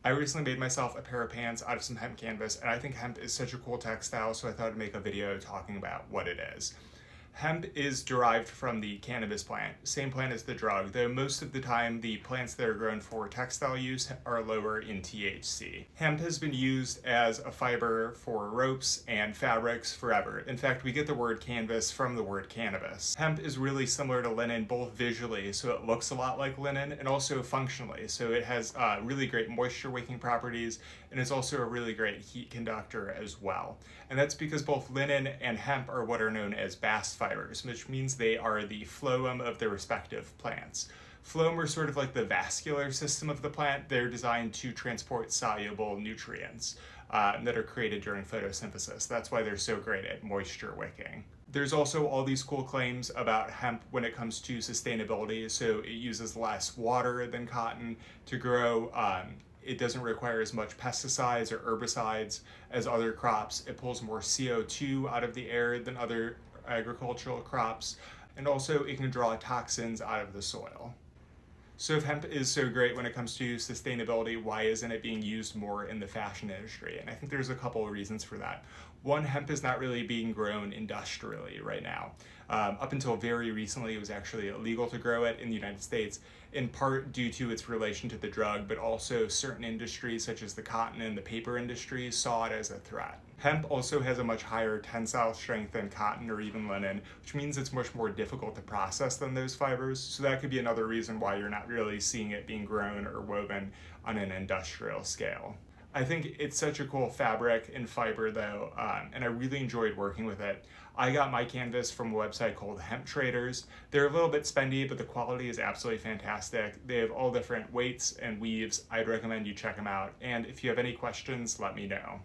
I recently made myself a pair of pants out of some hemp canvas, and I think hemp is such a cool textile, so I thought I'd make a video talking about what it is. Hemp is derived from the cannabis plant, same plant as the drug, though most of the time the plants that are grown for textile use are lower in THC. Hemp has been used as a fiber for ropes and fabrics forever. In fact, we get the word canvas from the word cannabis. Hemp is really similar to linen both visually, so it looks a lot like linen, and also functionally. So it has really great moisture wicking properties, and it's also a really great heat conductor as well. And that's because both linen and hemp are what are known as bast fibers, which means they are the phloem of their respective plants. Phloem are sort of like the vascular system of the plant. They're designed to transport soluble nutrients that are created during photosynthesis. That's why they're so great at moisture wicking. There's also all these cool claims about hemp when it comes to sustainability. So it uses less water than cotton to grow. It doesn't require as much pesticides or herbicides as other crops. It pulls more CO2 out of the air than other agricultural crops, and also it can draw toxins out of the soil. So if hemp is so great when it comes to sustainability, why isn't it being used more in the fashion industry? And I think there's a couple of reasons for that. One, hemp is not really being grown industrially right now. Up until very recently, it was actually illegal to grow it in the United States, in part due to its relation to the drug, but also certain industries such as the cotton and the paper industry saw it as a threat. Hemp also has a much higher tensile strength than cotton or even linen, which means it's much more difficult to process than those fibers. So that could be another reason why you're not really seeing it being grown or woven on an industrial scale. I think it's such a cool fabric and fiber though, and I really enjoyed working with it. I got my canvas from a website called Hemp Traders. They're a little bit spendy, but the quality is absolutely fantastic. They have all different weights and weaves. I'd recommend you check them out. And if you have any questions, let me know.